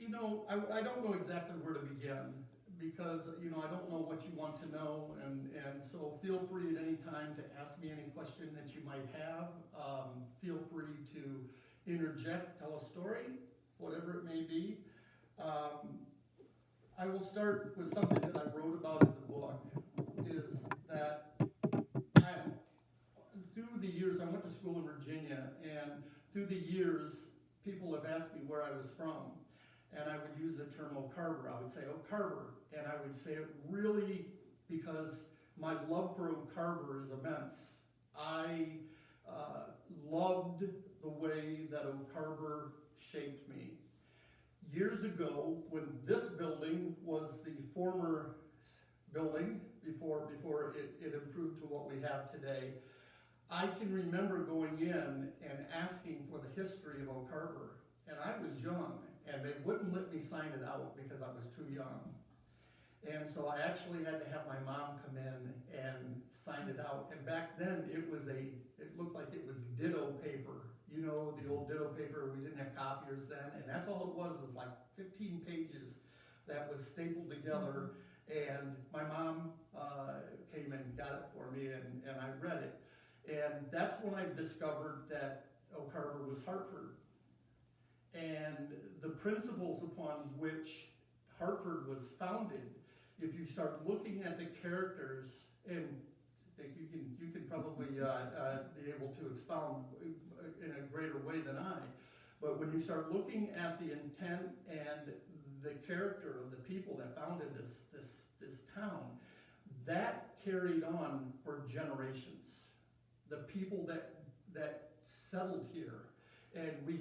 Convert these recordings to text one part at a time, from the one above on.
I don't know exactly where to begin because, I don't know what you want to know, and so feel free at any time to ask me any question that you might have. Feel free to interject, tell a story, whatever it may be. I will start with something that I wrote about in the book, is that through the years, I went to school in Virginia, and through the years, people have asked me where I was from. And I would use the term Oak Harbor. I would say Oak Harbor, and I would say it really because my love for Oak Harbor is immense. I loved the way that Oak Harbor shaped me. Years ago, when this building was the former building, before it improved to what we have today, I can remember going in and asking for the history of Oak Harbor. And I was young, and they wouldn't let me sign it out because I was too young. And so I actually had to have my mom come in and sign it out. And back then, it looked like it was ditto paper. You know, the old ditto paper, we didn't have copiers then. And that's all it was like 15 pages that was stapled together. And my mom came and got it for me, and I read it. And that's when I discovered that Oak Harbor was Hartford. And the principles upon which Hartford was founded, if you start looking at the characters, and you can probably be able to expound in a greater way than I, but when you start looking at the intent and the character of the people that founded this town, that carried on for generations. The people that settled here. And we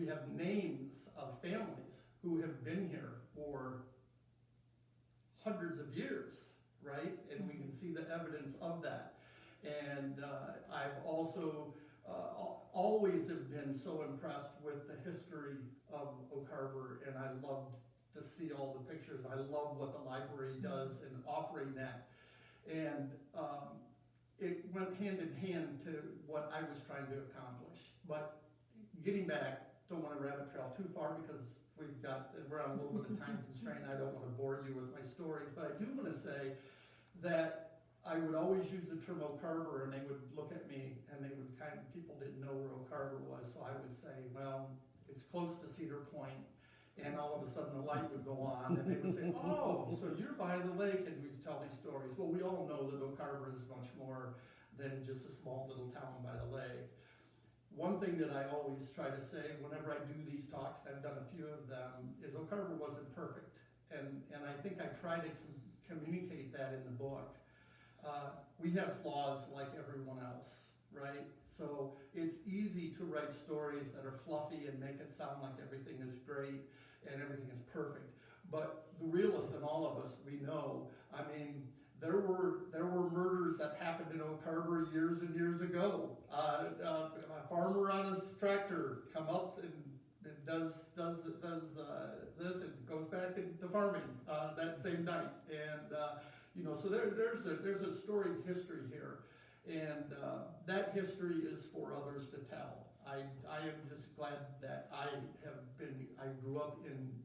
have names of families who have been here for hundreds of years, right? And we can see the evidence of that. And I've also always have been so impressed with the history of Oak Harbor, and I loved to see all the pictures. I love what the library does in offering that. And it went hand in hand to what I was trying to accomplish. But getting back, don't want to rabbit trail too far because we're on a little bit of time constraint. I don't want to bore you with my stories, but I do want to say that I would always use the term Oak Harbor, and they would look at me, and people didn't know where Oak Harbor was, so I would say, well, it's close to Cedar Point, and all of a sudden the light would go on, and they would say, oh, so you're by the lake, and we'd tell these stories. Well, we all know that Oak Harbor is much more than just a small little town by the lake. One thing that I always try to say whenever I do these talks, I've done a few of them, is Oak Harbor wasn't perfect. And I think I try to communicate that in the book. We have flaws like everyone else, right? So it's easy to write stories that are fluffy and make it sound like everything is great and everything is perfect. But the realists in all of us, we know, I mean, there were murders that happened in Oak Harbor years and years ago. A farmer on his tractor come up and does this and goes back into farming that same night. And so there's a storied history here, and that history is for others to tell. I am just glad that I grew up in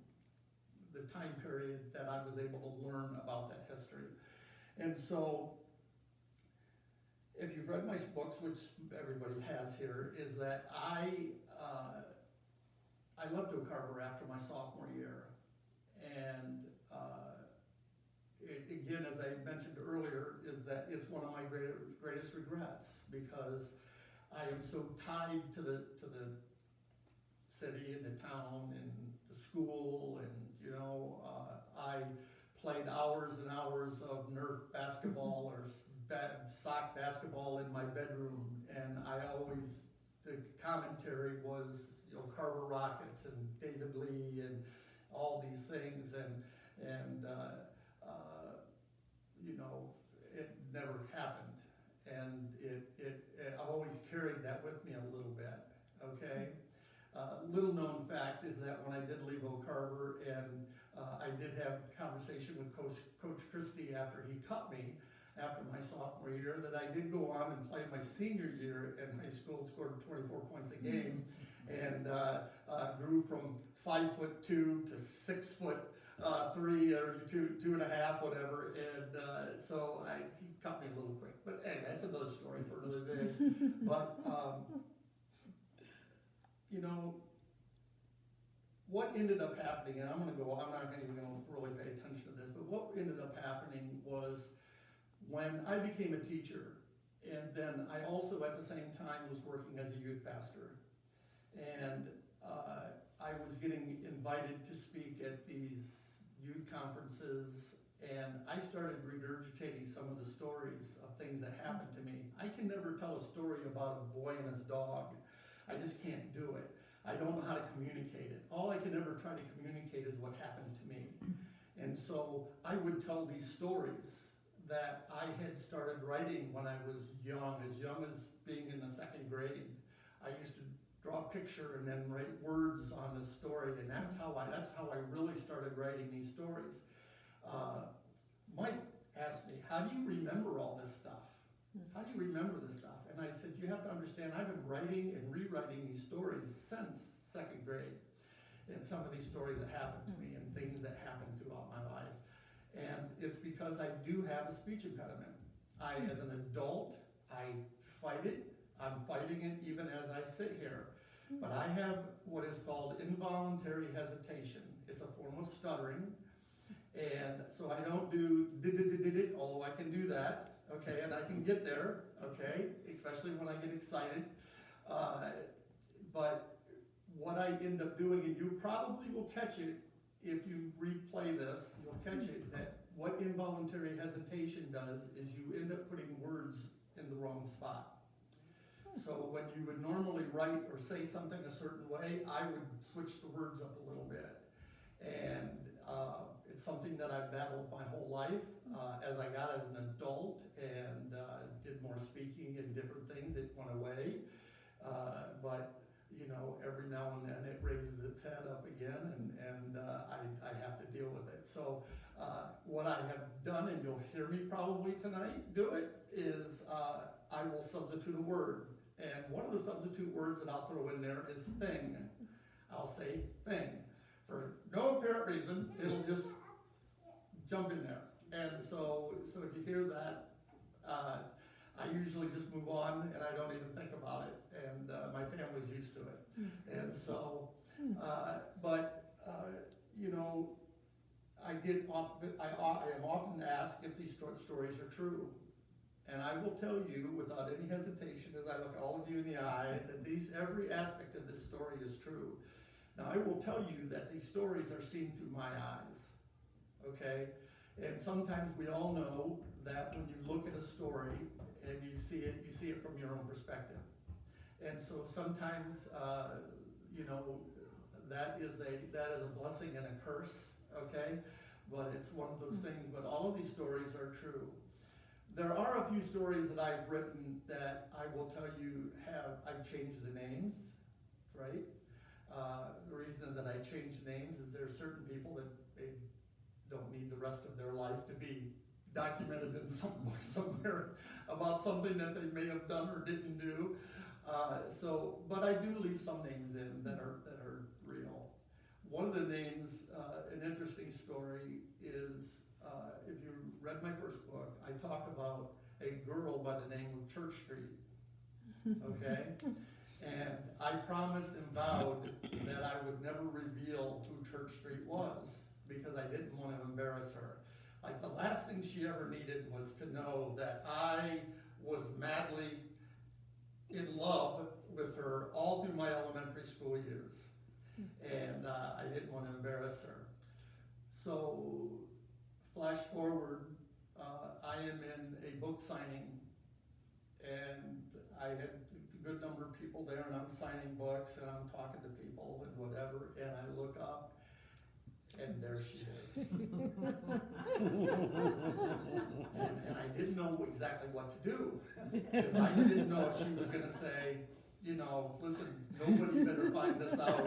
the time period that I was able to learn about that history. And so, if you've read my books, which everybody has here, is that I left Oak Harbor after my sophomore year. And again, as I mentioned earlier, is that it's one of my greatest regrets, because I am so tied to the city and the town and the school, and I played hours and hours of Nerf basketball or sock basketball in my bedroom, and the commentary was Oak Harbor Rockets and David Lee and all these things, and it never happened, and I've always carried that with me a little bit. Okay. Little known fact is that when I did leave Oak Harbor, and I did have a conversation with Coach Christie after he cut me after my sophomore year, that I did go on and play my senior year in high school, scored 24 points a game, and grew from 5'2" to 6'3" or 2.5", whatever. And so he cut me a little quick. But anyway, that's another story for another day. But you know, what ended up happening, and I'm not even going to really pay attention to this, but what ended up happening was when I became a teacher, and then I also at the same time was working as a youth pastor. And I was getting invited to speak at these youth conferences, and I started regurgitating some of the stories of things that happened to me. I can never tell a story about a boy and his dog. I just can't do it. I don't know how to communicate it. All I can ever try to communicate is what happened to me. And so I would tell these stories that I had started writing when I was young as being in the 2nd grade. I used to draw a picture and then write words on the story, and that's how I really started writing these stories. Mike asked me, how do you remember all this stuff? How do you remember this stuff? And I said, you have to understand, I've been writing and rewriting these stories since 2nd grade. And some of these stories that happened to me and things that happened throughout my life. And it's because I do have a speech impediment. As an adult, I fight it. I'm fighting it even as I sit here. But I have what is called involuntary hesitation. It's a form of stuttering. And so I don't do did, although I can do that, okay, and I can get there, okay, especially when I get excited. But what I end up doing, and you probably will catch it if you replay this, you'll catch it, that what involuntary hesitation does is you end up putting words in the wrong spot. So when you would normally write or say something a certain way, I would switch the words up a little bit. And it's something that I've battled my whole life. As I got as an adult and did more speaking and different things, it went away. But you know, every now and then it raises its head up again, and I have to deal with it. So what I have done, and you'll hear me probably tonight do it, is I will substitute a word. And one of the substitute words that I'll throw in there is thing. I'll say thing. For no apparent reason, it'll just jump in there. And so if you hear that, I usually just move on and I don't even think about it. And my family's used to it. And so, you know, I am often asked if these stories are true. And I will tell you without any hesitation as I look all of you in the eye that every aspect of this story is true. Now I will tell you that these stories are seen through my eyes, okay? And sometimes we all know that when you look at a story and you see it from your own perspective. And so sometimes, you know, that is a blessing and a curse, okay? But it's one of those things, but all of these stories are true. There are a few stories that I've written that I will tell you I've changed the names, right? The reason that I changed names is there are certain people that they don't need the rest of their life to be documented in some book somewhere about something that they may have done or didn't do. But I do leave some names in that are real. One of the names, an interesting story is, if you read my first book, I talk about a girl by the name of Church Street, okay? And I promised and vowed that I would never reveal who Church Street was because I didn't want to embarrass her. Like the last thing she ever needed was to know that I was madly in love with her all through my elementary school years. And I didn't want to embarrass her. So flash forward, I am in a book signing and I had a good number of people there and I'm signing books and I'm talking to people and whatever, and I look up and there she is. and I didn't know exactly what to do because I didn't know if she was going to say, you know, listen, nobody better find this out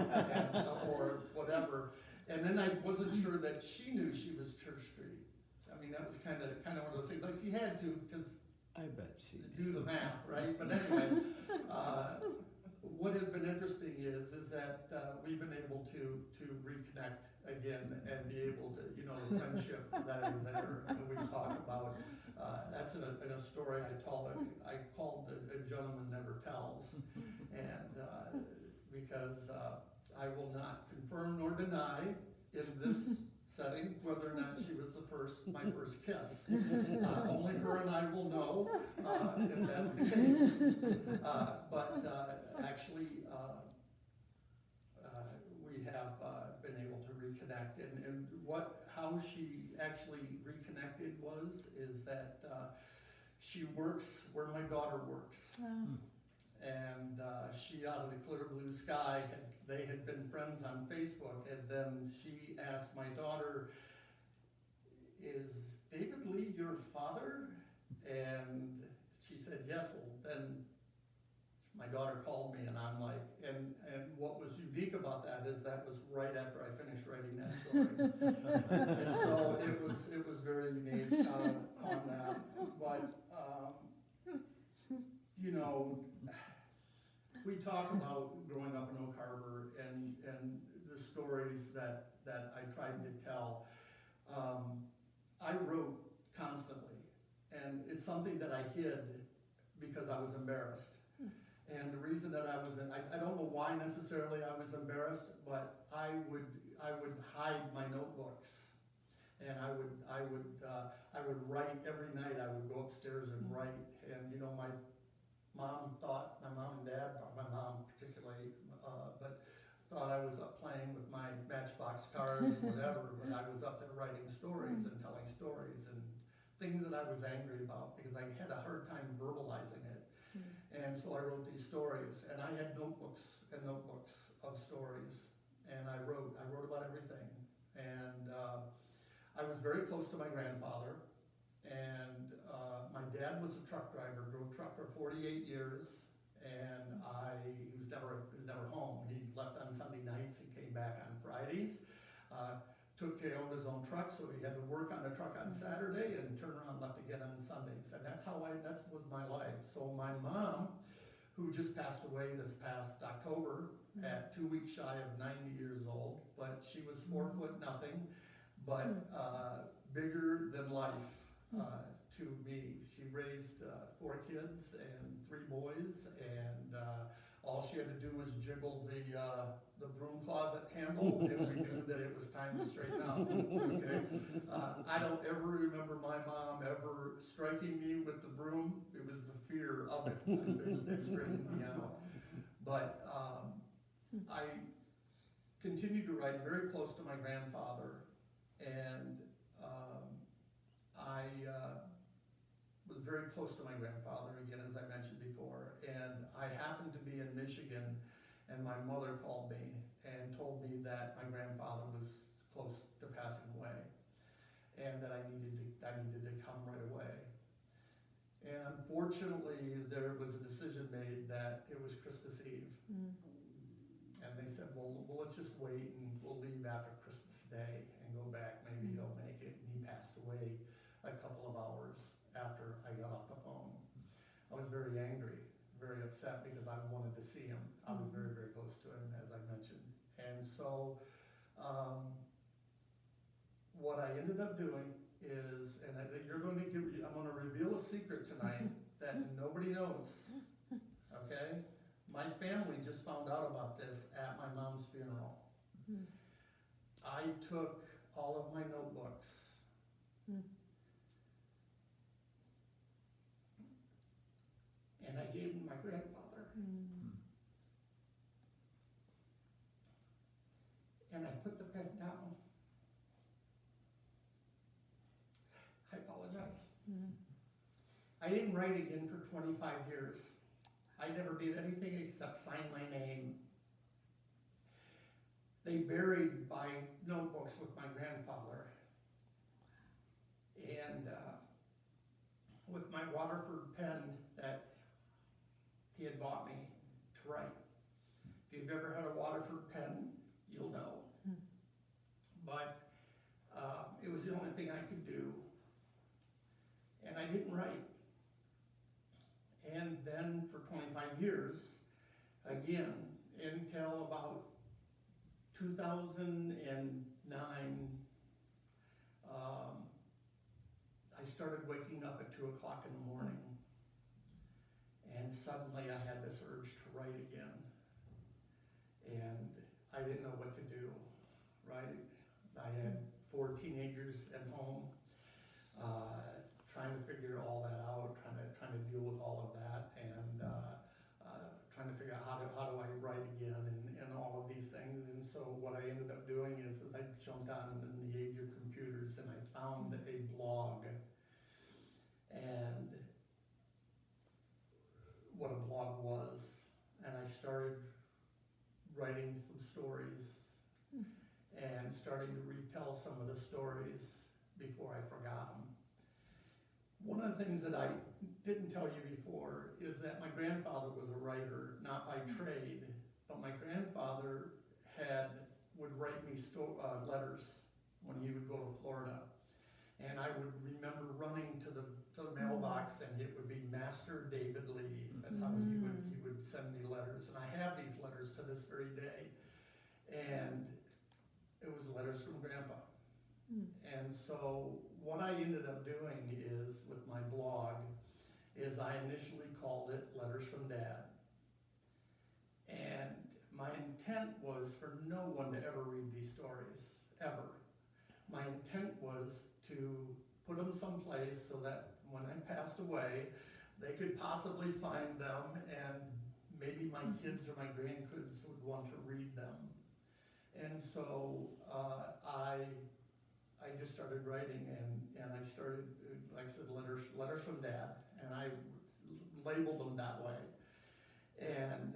or whatever. And then I wasn't sure that she knew she was Church Street. I mean, that was kind of one of those things. Like she had to, because I bet she do the math, right? But anyway, what has been interesting is that we've been able to reconnect again and be able to, you know, the friendship that is there. And we talk about, that's in a story I called A Gentleman Never Tells. And because I will not confirm nor deny in this setting whether or not she was my first kiss. Only her and I will know if that's the case. But actually, we have been able to reconnect. And how she actually reconnected is that she works where my daughter works. Oh. And she, out of the clear blue sky, they had been friends on Facebook, and then she asked my daughter, "Is David Lee your father?" And she said, "Yes." Well, then my daughter called me, and I'm like, and what was unique about that is that was right after I finished writing that story. And so it was very unique on that. But, you know, we talk about growing up in Oak Harbor and the stories that I tried to tell. I wrote constantly, and it's something that I hid because I was embarrassed. And the reason that I don't know why necessarily I was embarrassed, but I would hide my notebooks, and I would write every night. I would go upstairs and write, and you know, my mom and dad, my mom particularly, but thought I was up playing with my Matchbox cars and whatever, but I was up there writing stories and telling stories and things that I was angry about because I had a hard time verbalizing it. And so I wrote these stories, and I had notebooks and notebooks of stories, and I wrote about everything. And I was very close to my grandfather, and my dad was a truck driver, drove truck for 48 years, and he was never home. He left on Sunday nights and came back on Fridays. He owned his own truck, so he had to work on the truck on Saturday and turn around and left again on Sundays. And that was my life. So my mom, who just passed away this past October at 2 weeks shy of 90 years old, but she was 4 foot nothing, but bigger than life to me. She raised 4 kids and 3 boys, and all she had to do was jiggle the broom closet handle, and we knew that it was time to straighten out. Okay, I don't ever remember my mom ever striking me with the broom. It was the fear of it that straightened me out. But I continued to write very close to my grandfather, and I was very close to my grandfather, again, as I mentioned before, and I happened to be in Michigan, and my mother called me and told me that my grandfather was close to passing away, and that I needed to come right away. And unfortunately, there was a decision made that it was Christmas Eve. And they said, well, let's just wait, and we'll leave after Christmas Day and go back. Maybe he'll make it. And he passed away a couple of hours after I got off the phone. I was very angry, very upset, because I wanted to see him. I was very, very close to him, as I mentioned. And so what I ended up doing is, and I'm going to reveal a secret tonight that nobody knows, okay? My family just found out about this at my mom's funeral. I took all of my notebooks and I gave them to my grandfather. And I put the pen down. I apologize. I didn't write again for 25 years. I never did anything except sign my name. They buried my notebooks with my grandfather. And with my Waterford pen that he had bought me to write. If you've ever had a Waterford pen, you'll know. But it was the only thing I could do. And I didn't write. And then for 25 years, again, until about 2009, I started waking up at 2 o'clock in the morning, and suddenly I had this urge to write again. And I didn't know what to do, right? I had 4 teenagers at home, trying to figure all that out, trying to deal with all of that, and trying to figure out how do I write again, and all of these things. And so what I ended up doing is I jumped on in the age of computers, and I found a blog. And what a blog was, and I started writing some stories and starting to retell some of the stories before I forgot them. One of the things that I didn't tell you before is that my grandfather was a writer, not by trade, but my grandfather would write me letters when he would go to Florida. And I would remember running to the mailbox, and it would be Master David Lee. That's how he would send me letters. And I have these letters to this very day. And it was letters from Grandpa. And so what I ended up doing is, with my blog, is I initially called it Letters from Dad. And my intent was for no one to ever read these stories, ever. My intent was to put them someplace so that when I passed away, they could possibly find them, and maybe my kids or my grandkids would want to read them. And so I just started writing, and I started, like I said, letters from Dad, and I labeled them that way. And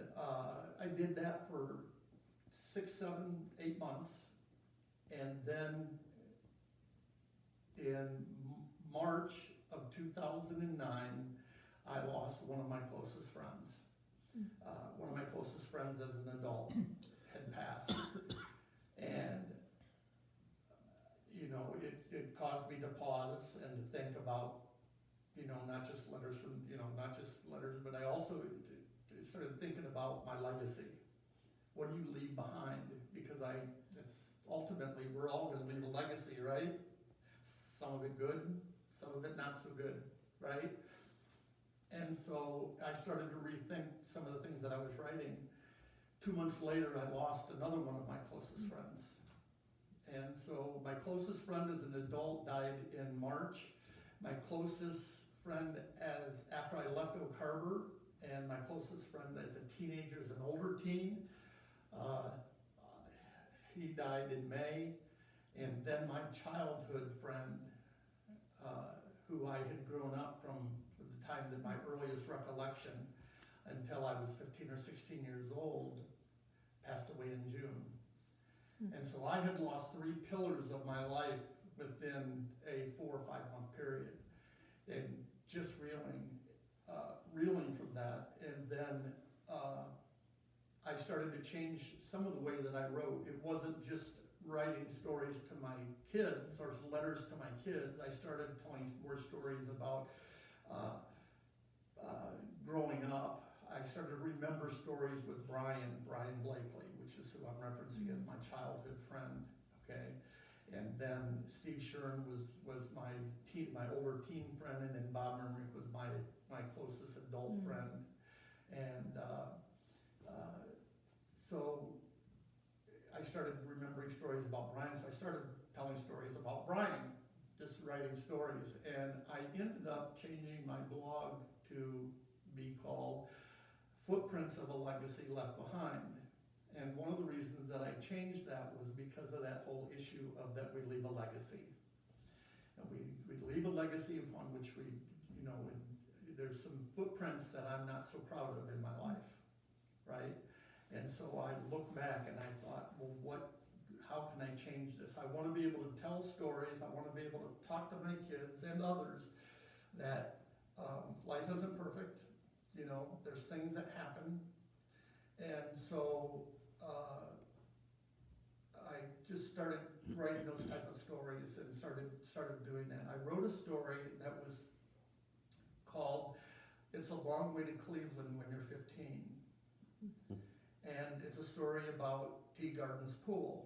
I did that for 6, 7, 8 months, and then in March of 2009, I lost one of my closest friends. One of my closest friends as an adult had passed. And, you know, it caused me to pause and to think about, you know, not just letters, but I also started thinking about my legacy. What do you leave behind? Because ultimately, we're all going to leave a legacy, right? Some of it good, some of it not so good, right? And so I started to rethink some of the things that I was writing. 2 months later, I lost another one of my closest friends. And so my closest friend as an adult died in March. My closest friend after I left Oak Harbor, and my closest friend as a teenager, as an older teen, he died in May. And then my childhood friend, who I had grown up from the time that my earliest recollection until I was 15 or 16 years old, passed away in June. And so I had lost 3 pillars of my life within a 4 or 5 month period. And just reeling from that. And then I started to change some of the way that I wrote. It wasn't just writing stories to my kids or letters to my kids. I started telling more stories about growing up. I started to remember stories with Brian Blakely, which is who I'm referencing as my childhood friend, okay? And then Steve Shern was my older teen friend, and then Bob Merrick was my closest adult friend. And so I started remembering stories about Brian, so I started telling stories about Brian, just writing stories. And I ended up changing my blog to be called Footprints of a Legacy Left Behind. And one of the reasons that I changed that was because of that whole issue of that we leave a legacy. And we leave a legacy upon which there's some footprints that I'm not so proud of in my life, right? And so I looked back and I thought, well, how can I change this? I want to be able to tell stories. I want to be able to talk to my kids and others that life isn't perfect. You know, there's things that happen. And so I just started writing those type of stories and started doing that. I wrote a story that was called It's a Long Way to Cleveland When You're 15. And it's a story about Tea Gardens Pool.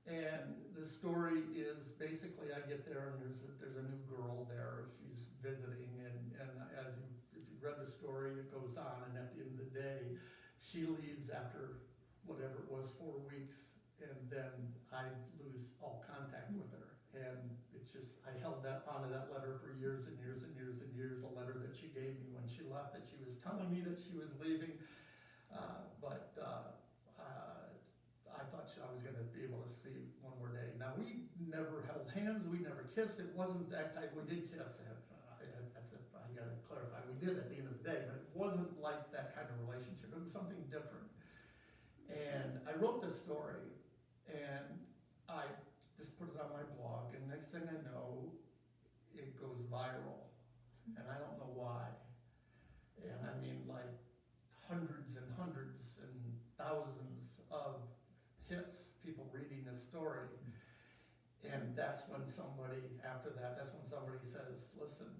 And the story is basically I get there and there's a new girl there. She's visiting, and as if you've read the story, it goes on, and at the end of the day, she leaves after whatever it was, 4 weeks, and then I lose all contact with her. And it's just, I held that onto that letter for years and years and years and years, a letter that she gave me when she left, that she was telling me that she was leaving, but I thought I was gonna be able to see one more day. Now, we never held hands, we never kissed, it wasn't that type, we did kiss, I gotta clarify, we did at the end of the day, but it wasn't like that kind of relationship, it was something different. And I wrote this story, and I just put it on my blog, and next thing I know, it goes viral, and I don't know why. And I mean, like, hundreds and hundreds and thousands of hits, people reading this story. And that's when somebody, after that, that's when somebody says, listen,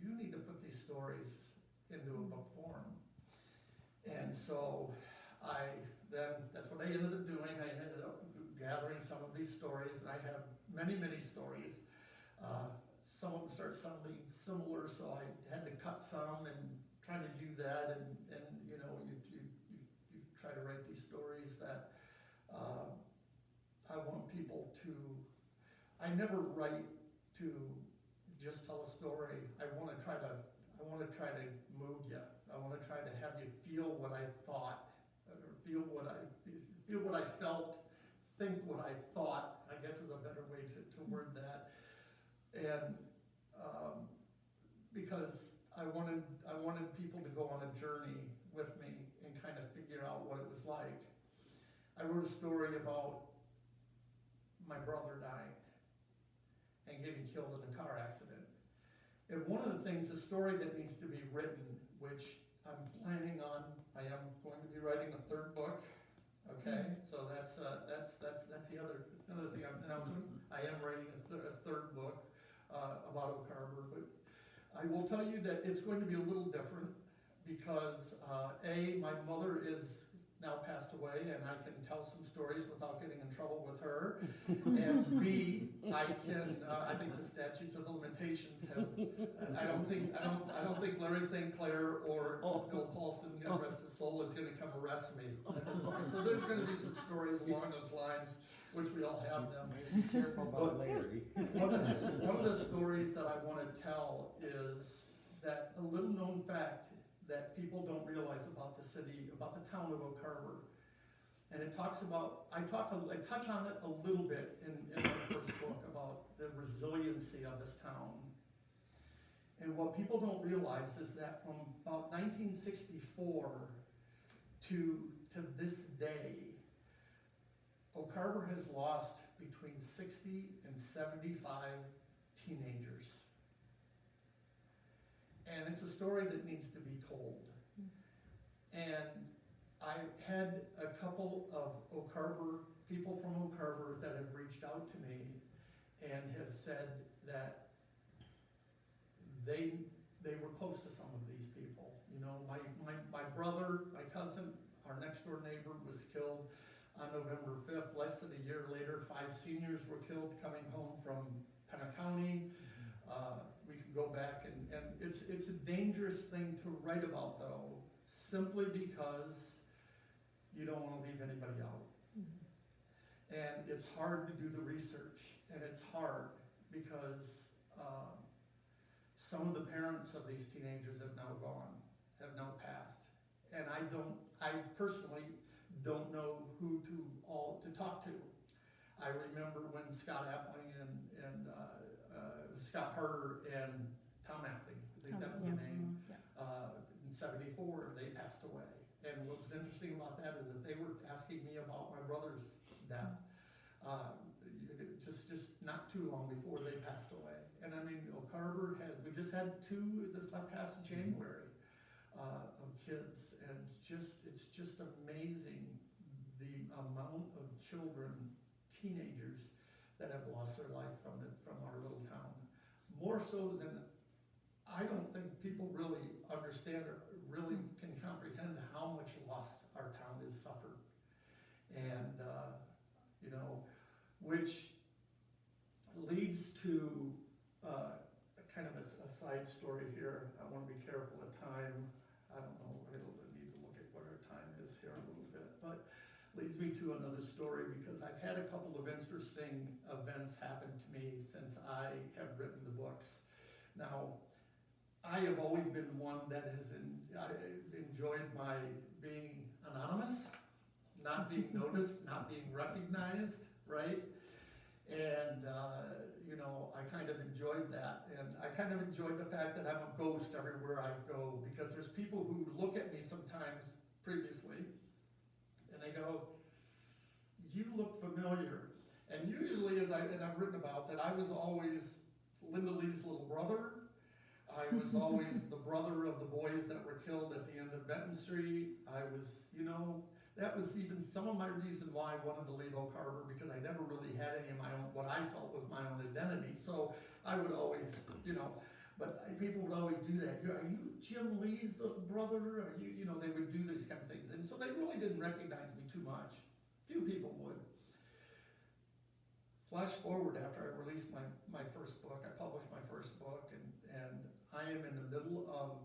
you need to put these stories into a book form. And so that's what I ended up doing. I ended up gathering some of these stories, and I have many, many stories. Some of them start sounding similar, so I had to cut some and try to do that, and you know, you try to write these stories that I want people to, I never write to just tell a story. I want to try to move you. I want to try to have you feel what I thought, or feel what I felt, think what I thought, I guess is a better way to word that. And because I wanted people to go on a journey with me and kind of figure out what it was like. I wrote a story about my brother dying and getting killed in a car accident. And one of the things, the story that needs to be written, which I'm planning on, I am going to be writing a 3rd book. Okay, so that's the other thing I'm announcing. I am writing a 3rd book about Oak Harbor, but I will tell you that it's going to be a little different because A, my mother is now passed away, and I can tell some stories without getting in trouble with her. And B, I think the statutes of limitations have. I don't think Larry St. Clair or Bill Paulson, God rest his soul, is going to come arrest me at this point. So there's going to be some stories along those lines, which we all have them. Be careful about Larry. One of the stories that I want to tell is that a little known fact that people don't realize about the city, about the town of Oak Harbor. And it talks about, I touch on it a little bit in my first book about the resiliency of this town. And what people don't realize is that from about 1964 to this day, Oak Harbor has lost between 60 and 75 teenagers. And it's a story that needs to be told. And I had a couple of Oak Harbor, people from Oak Harbor that have reached out to me and have said that they were close to some of these people. You know, my brother, my cousin, our next door neighbor was killed on November 5th. Less than a year later, 5 seniors were killed coming home from Pennant County. We can go back and it's a dangerous thing to write about, though, simply because you don't want to leave anybody out. And it's hard to do the research, and it's hard because some of the parents of these teenagers have now gone, have now passed. And I personally don't know who to talk to. I remember when Scott Appling and Scott Harder and Tom Appling, I think that was the name, in 74, they passed away. And what was interesting about that is that they were asking me about my brother's death, just not too long before they passed away. And I mean, Oak Harbor we just had 2 this past January of kids, and it's just amazing the amount of children, teenagers that have lost their life from our little town. More so than I don't think people really understand or really can comprehend how much loss our town has suffered. And, you know, which leads to kind of a side story here. I want to be careful of time. I don't know, I need to look at what our time is here a little bit, but leads me to another story because I've had a couple of interesting events happen to me since I have written the books. Now, I have always been one that has enjoyed my being anonymous, not being noticed, not being recognized, right? And, you know, I kind of enjoyed that. And I kind of enjoyed the fact that I'm a ghost everywhere I go, because there's people who look at me sometimes previously, and they go, you look familiar. And usually, and I've written about that, I was always Linda Lee's little brother. I was always the brother of the boys that were killed at the end of Benton Street. I was, you know, that was even some of my reason why I wanted to leave Oak Harbor, because I never really had any of my own, what I felt was my own identity. So I would always, you know, but people would always do that. Are you Jim Lee's little brother? Are you know, they would do these kind of things. And so they really didn't recognize me too much. Few people would. Flash forward after I released my first book, I published my first book, and I am in the middle of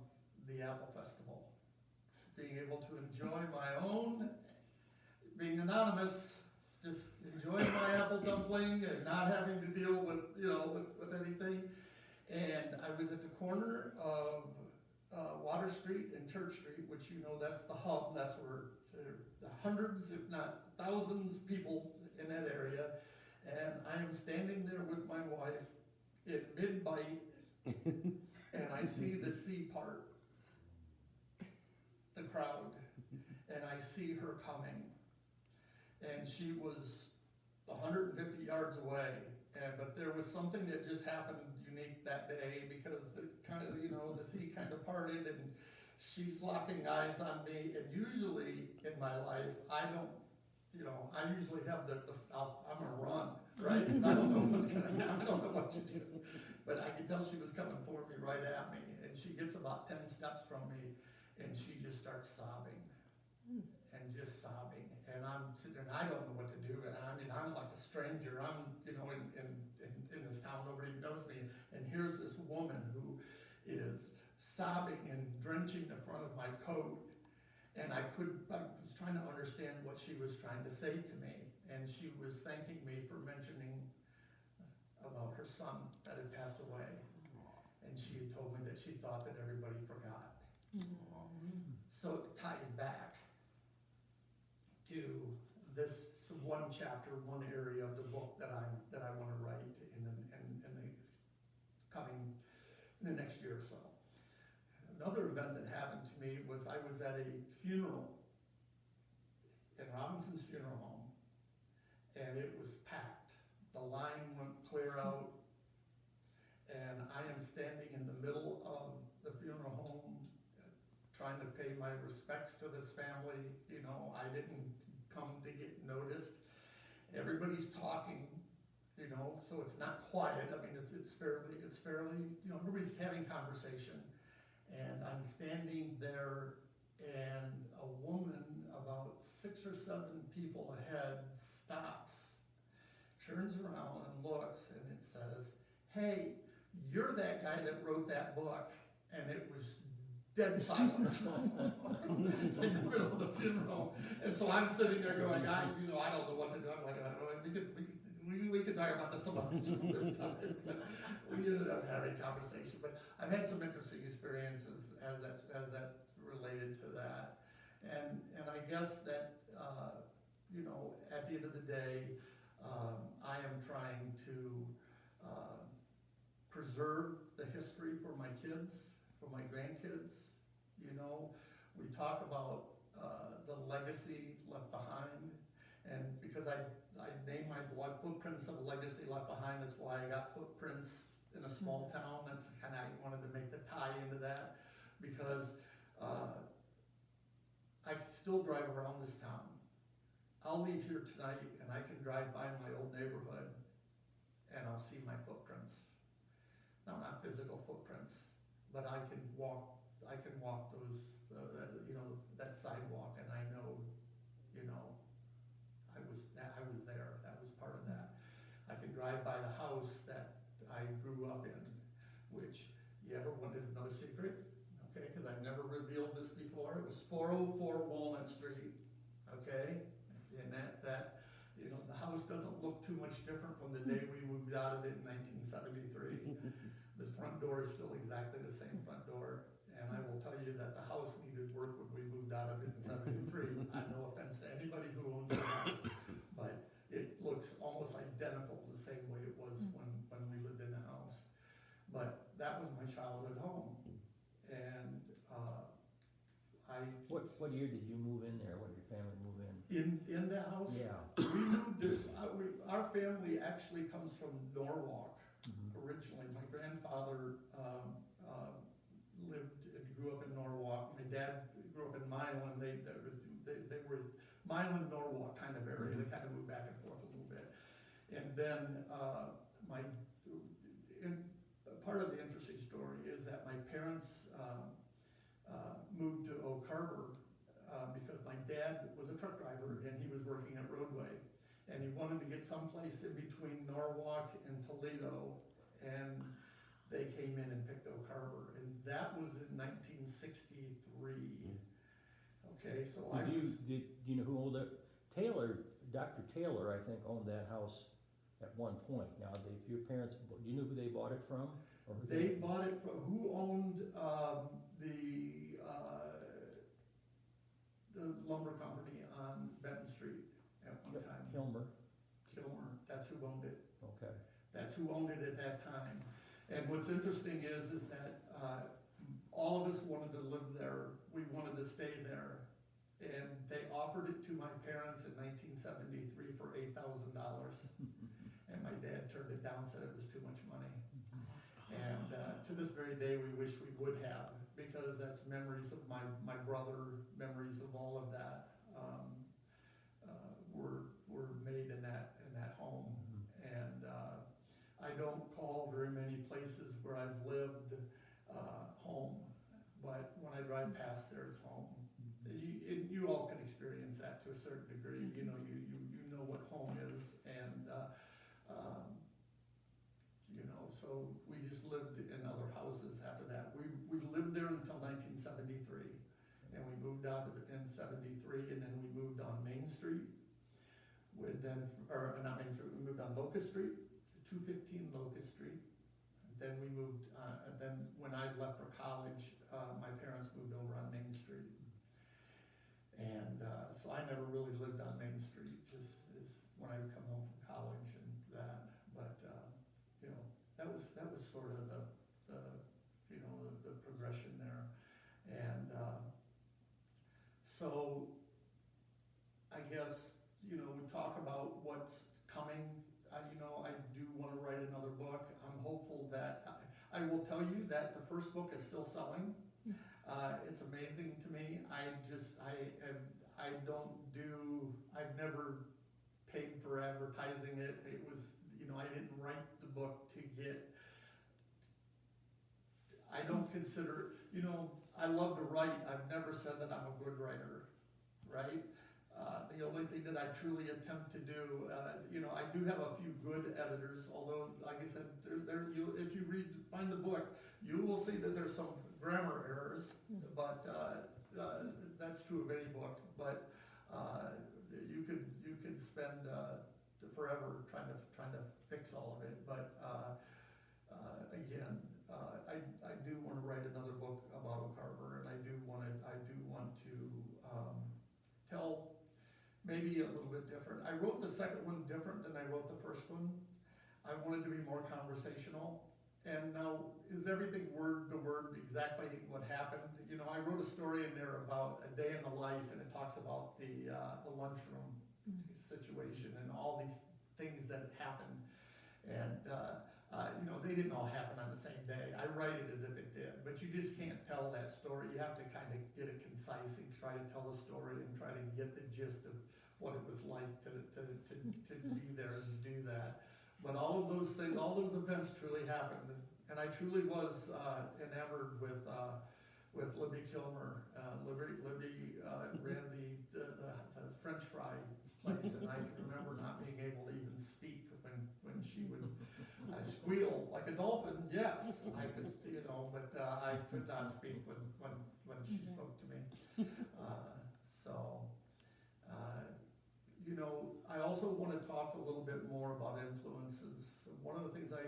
the Apple Festival, being able to enjoy my own, being anonymous, just enjoying my apple dumpling and not having to deal with, you know, with anything. And I was at the corner of Water Street and Church Street, which, you know, that's the hub. That's where the hundreds, if not thousands, people in that area. And I am standing there with my wife in mid-bite, and I see the sea part, the crowd, and I see her coming. And she was 150 yards away, but there was something that just happened unique that day, because it kind of, you know, the sea kind of parted, and she's locking eyes on me. And usually in my life, I don't, you know, I usually have I'm gonna run, right? 'Cause I don't know what's gonna happen, I don't know what to do. But I could tell she was coming for me, right at me, and she gets about 10 steps from me, and she just starts sobbing, and just sobbing. And I'm sitting there, and I don't know what to do, and I mean, I'm like a stranger, I'm, you know, in this town, nobody knows me, and here's this woman who is sobbing and drenching the front of my coat. And I was trying to understand what she was trying to say to me. And she was thanking me for mentioning about her son that had passed away. And she had told me that she thought that everybody forgot. So it ties back to this one chapter, one area of the book that I want to write in the next year or so. Another event that happened to me was I was at a funeral in Robinson's funeral home, and it was packed. The line went clear out, and I am standing in the middle of the funeral home trying to pay my respects to this family. You know, I didn't come to get noticed. Everybody's talking, you know, so it's not quiet. I mean, it's fairly, you know, everybody's having conversation. And I'm standing there, and a woman about 6 or 7 people ahead stops, turns around and looks, and it says, "Hey, you're that guy that wrote that book." And it was dead silence in the middle of the funeral. And so I'm sitting there going, I don't know what to do. I'm like, I don't know, we could talk about this some other time. But we ended up having a conversation. But I've had some interesting experiences as that's related to that. And I guess that, you know, at the end of the day, I am trying to preserve the history for my kids, for my grandkids. You know, we talk about the legacy left behind, and because I named my blog Footprints of a Legacy Left Behind, that's why I got footprints in a small town. That's kind of, I wanted to make the tie into that, because I still drive around this town. I'll leave here tonight and I can drive by my old neighborhood and I'll see my footprints. Now, not physical footprints, but I can walk those, you know, that sidewalk, and I know, you know, I was there, that was part of that. I can drive by the house that I grew up in, which, is no secret, okay, because I've never revealed this before. It was 404 Walnut Street, okay? And that, you know, the house doesn't look too much different from the day we moved out of it in 1973. The front door is still exactly the same front door, and I will tell you that the house needed work when we moved out of it in 73. No offense to anybody who owns the house, but it looks almost identical the same way it was when we lived in the house. But that was my childhood home, and What year did you move in there? When did your family move in? in the house. Yeah. We moved to, our family actually comes from Norwalk originally. My grandfather lived and grew up in Norwalk. My dad grew up in Milan. They were Milan, Norwalk kind of area. They kind of moved back and forth a little bit. And then part of the interesting story is that my parents moved to Oak Harbor because my dad was a truck driver and he was working at Roadway, and he wanted to get someplace in between Norwalk and Toledo, and they came in and picked Oak Harbor, and that was in 1963. Okay, so Do you know who owned it? Dr. Taylor, I think, owned that house at one point. Now, if your parents, do you know who they bought it from? Or They bought it from, who owned the lumber company on Benton Street at one time? Kilmer. Kilmer, that's who owned it. Okay. That's who owned it at that time. And what's interesting is that all of us wanted to live there. We wanted to stay there. And they offered it to my parents in 1973 for $8,000. And my dad turned it down, said it was too much money. And to this very day, we wish we would have, because that's memories of my brother, memories of all of that were made in that home. And I don't call very many places where I've lived home, but when I drive past there, it's home. You all can experience that to a certain degree. You know, you know what home is, and you know, so we just lived in other houses after that. We lived there until 1973, and we moved out in 73, and then we moved on Main Street. We moved on Locust Street, 215 Locust Street. Then we moved, then when I left for college, my parents moved over on Main Street. And so I never really lived on Main Street, just when I would come home from college and that. But you know, that was sort of the progression there. And so I guess, you know, we talk about what's coming. You know, I do want to write another book. I'm hopeful that I will tell you that the first book is still selling. It's amazing to me. I've never paid for advertising it. It was, you know, I didn't write the book to get, I don't consider, you know, I love to write. I've never said that I'm a good writer, right? The only thing that I truly attempt to do, you know, I do have a few good editors, although, like I said, if you find the book, you will see that there's some grammar errors, but that's true of any book. But you could spend forever trying to fix all of it. But again, I do want to write another book about Oak Harbor, and I do want to tell maybe a little bit different. I wrote the second one different than I wrote the first one. I wanted to be more conversational. And now, is everything word to word exactly what happened? You know, I wrote a story in there about a day in the life, and it talks about the lunchroom situation and all these things that happened. And you know, they didn't all happen on the same day. I write it as if it did, but you just can't tell that story. You have to kind of get it concise and try to tell a story and try to get the gist of what it was like to be there and to do that. But all of those things, all those events truly happened, And I truly was enamored with Libby Kilmer. Libby ran the French fry place, and I can remember not being able to even speak when she would squeal like a dolphin. Yes, I could, but I could not speak when she spoke to me. I also want to talk a little bit more about influences. One of the things I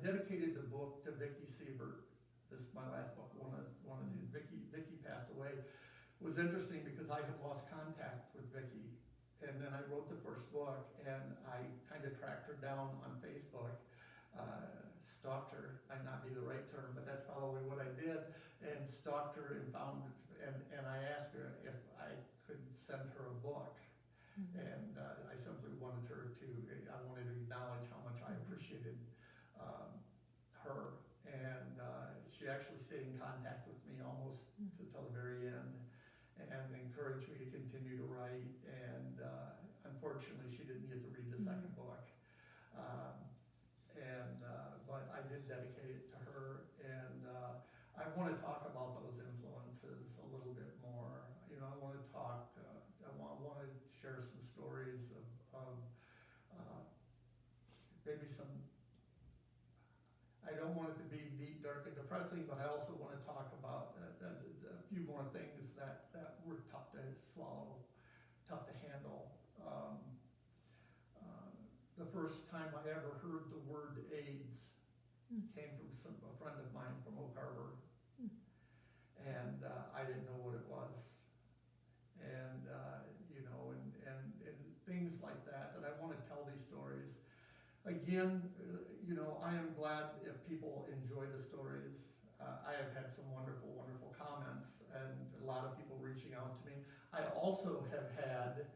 dedicated the book to Vicki Siebert. This is my last book. One of these. Vicki passed away. It was interesting because I had lost contact with Vicki, and then I wrote the first book, and I kind of tracked her down on Facebook, stalked her. Might not be the right term, but that's probably what I did, and stalked her and found, and I asked her if I could send her a book. And I simply wanted her to, I wanted to acknowledge how much I appreciated her. And she actually stayed in contact with me almost until the very end and encouraged me to continue to write. And unfortunately, she didn't get to read the second book. But I did dedicate it to her. And I want to talk about those influences a little bit more. I want to talk, I want to share some stories of maybe some, I don't want it to be deep, dark, and depressing, but I also want to talk about a few more things that were tough to swallow, tough to handle. The first time I ever heard the word AIDS came from a friend of mine from Oak Harbor, and I didn't know what it was. And things like that I want to tell these stories. Again, I am glad if people enjoy the stories. I have had some wonderful, wonderful comments and a lot of people reaching out to me. I also have had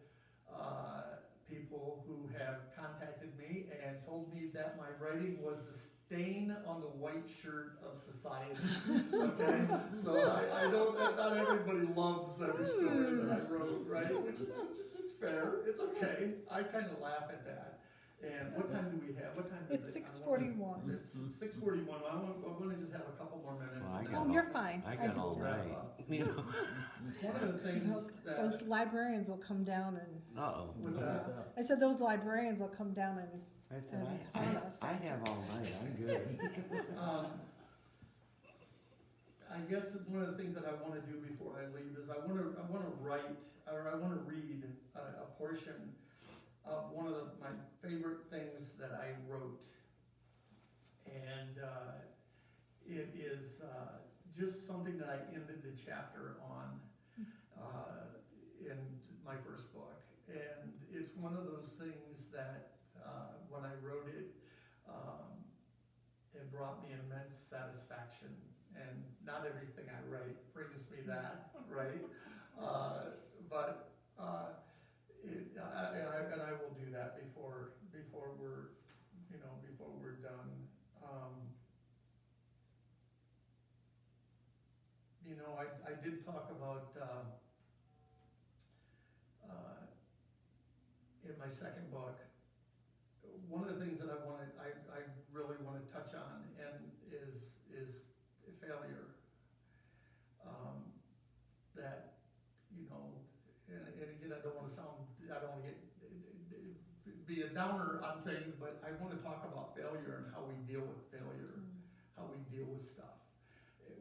people who have contacted me and told me that my writing was the stain on the white shirt of society. Okay? So I don't, not everybody loves every story that I wrote, right? Which is it's fair. It's okay. I kind of laugh at that. And what time do we have? What time is it? It's 6:41. It's 6:41. I'm going to just have a couple more minutes. Well, I and got then Oh, you're fine. I I got just all did. wrap night. up. You know? One of the things Those that, librarians will come down and, Uh-oh. what's that? I said those librarians will come down and, I said, And on us. I have all night. I'm good. I guess one of the things that I want to do before I leave is I want to write, or I want to read a portion of one of my favorite things that I wrote. And it is just something that I ended the chapter on in my first book. And it's one of those things that when I wrote it, it brought me immense satisfaction. And not everything I write brings me that, right? But I will do that before we're done. I did talk about in my second book. One of the things that I really want to touch on is failure. That, and again, I don't want to be a downer on things, but I want to talk about failure and how we deal with failure, how we deal with stuff,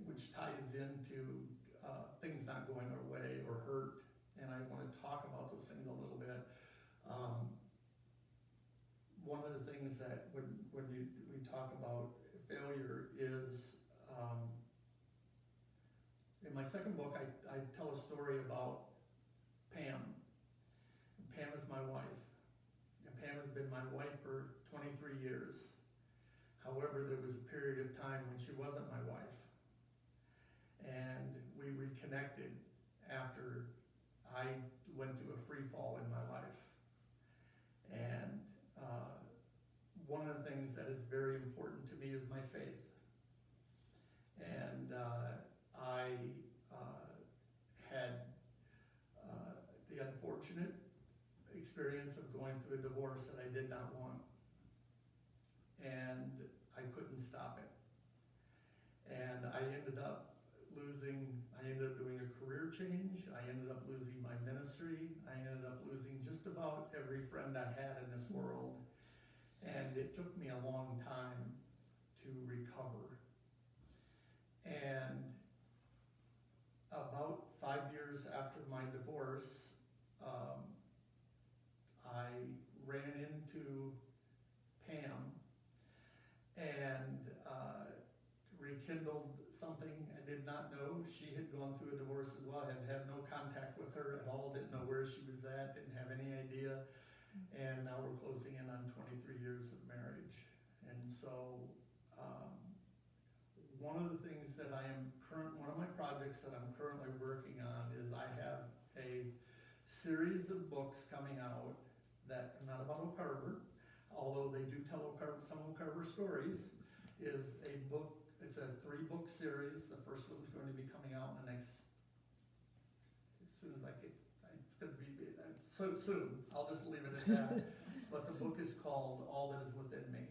which ties into things not going our way or hurt, and I want to talk about those things a little bit. One of the things that when we talk about failure is, in my second book, I tell a story about Pam. Pam is my wife. And Pam has been my wife for 23 years. However, there was a period of time when she wasn't my wife. And we reconnected after I went through a free fall in my life. And one of the things that is very important to me is my faith. And I had the unfortunate experience of going through a divorce that I did not want. And I couldn't stop it. And I ended up doing a career change, I ended up losing my ministry, I ended up losing just about every friend I had in this world. And it took me a long time to recover. And about 5 years after my divorce, I ran into Pam and rekindled something I did not know. She had gone through a divorce as well, had had no contact with her at all, didn't know where she was at, didn't have any idea. And now we're closing in on 23 years of marriage. And so, one of the things that one of my projects that I'm currently working on is I have a series of books coming out that are not about Oak Harbor, although they do tell some Oak Harbor stories, is a book, it's a 3-book series. The first one's going to be coming out in the next, as soon as I get, it's going to be, so soon, I'll just leave it at that. But the book is called All That Is Within Me.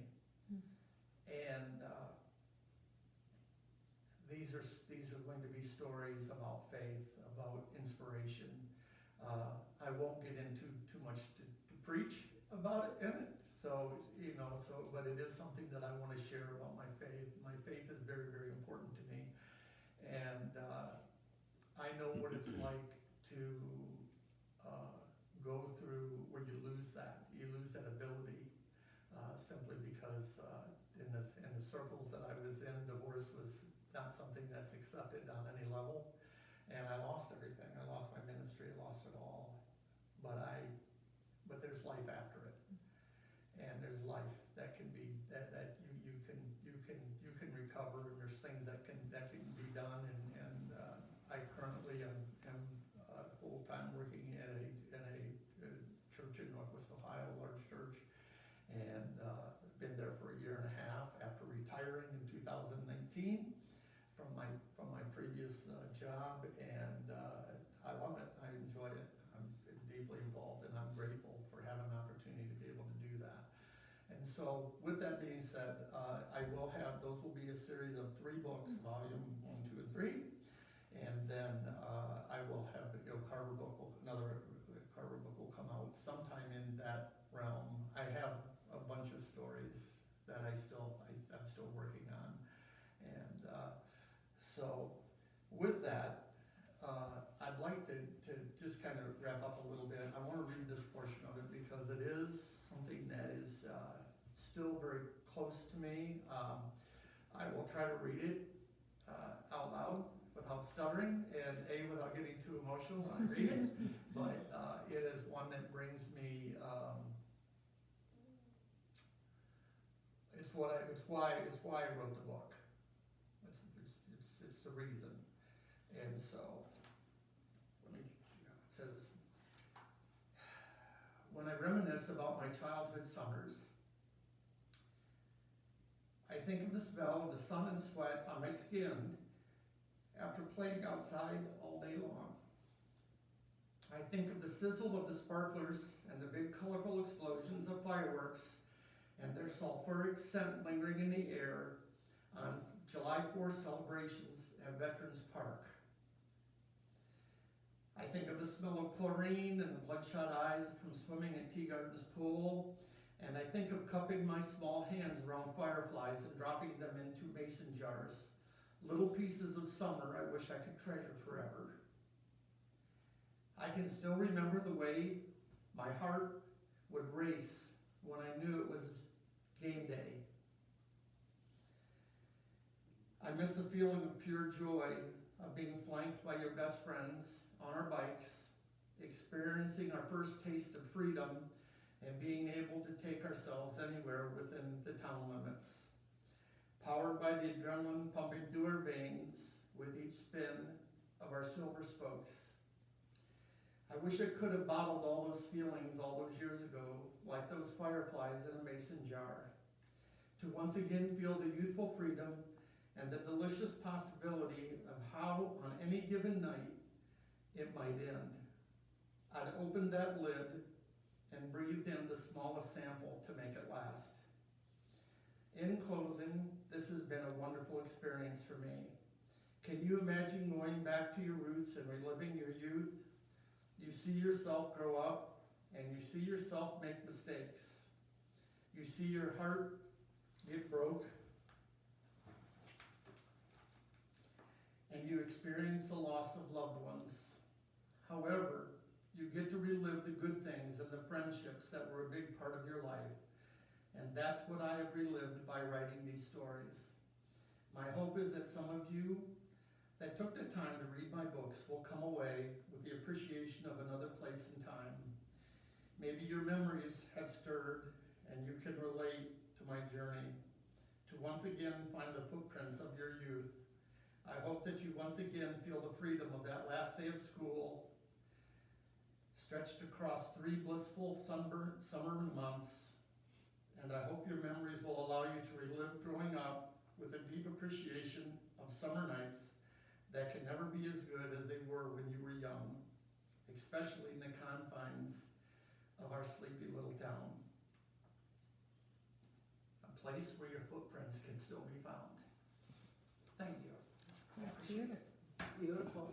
And these are going to be stories about faith, about inspiration. I won't get into too much to preach about it in it. So, but it is something that I want to share about my faith. My faith is very, very important to me. And I know what it's like to go through where you lose that. You lose that ability simply because in the circles that I was in, divorce was not something that's accepted on any level. And I lost everything. I lost my ministry. I lost it all. But there's life after it. And there's life that can be, that you can recover, and there's things that can be done. And I currently am full-time working in a church in Northwest Ohio, a large church, and been there for a year and a half after retiring in 2019 from my previous job, and I love it. I enjoy it. I'm deeply involved, and I'm grateful for having an opportunity to be able to do that. And so, with that being said, those will be a series of 3 books, volume 1, 2, and 3. And then I will have another Carver book will come out sometime in that realm. I have a bunch of stories that I'm still working on. And so with that, I'd like to just kind of wrap up a little bit. I want to read this portion of it because it is something that is still very close to me. I will try to read it out loud without stuttering and without getting too emotional when I read it. But it is one that brings me. It's why I wrote the book. It's the reason. And so, it says, when I reminisce about my childhood summers, I think of the smell of the sun and sweat on my skin after playing outside all day long. I think of the sizzle of the sparklers and the big colorful explosions of fireworks and their sulfuric scent lingering in the air on July 4th celebrations at Veterans Park. I think of the smell of chlorine and the bloodshot eyes from swimming at Tea Gardens Pool, and I think of cupping my small hands around fireflies and dropping them into mason jars, little pieces of summer I wish I could treasure forever. I can still remember the way my heart would race when I knew it was game day. I miss the feeling of pure joy of being flanked by your best friends on our bikes, experiencing our first taste of freedom, and being able to take ourselves anywhere within the town limits. Powered by the adrenaline pumping through our veins with each spin of our silver spokes. I wish I could have bottled all those feelings all those years ago, like those fireflies in a mason jar, to once again feel the youthful freedom and the delicious possibility of how, on any given night, it might end. I'd open that lid and breathe in the smallest sample to make it last. In closing, this has been a wonderful experience for me. Can you imagine going back to your roots and reliving your youth? You see yourself grow up, and you see yourself make mistakes. You see your heart get broke, and you experience the loss of loved ones. However, you get to relive the good things and the friendships that were a big part of your life. And that's what I have relived by writing these stories. My hope is that some of you that took the time to read my books will come away with the appreciation of another place and time. Maybe your memories have stirred and you can relate to my journey to once again find the footprints of your youth. I hope that you once again feel the freedom of that last day of school, stretched across 3 blissful summer months. And I hope your memories will allow you to relive growing up with a deep appreciation of summer nights that can never be as good as they were when you were young, especially in the confines of our sleepy little town. A place where your footprints can still be found. Thank you. I appreciate it. Beautiful.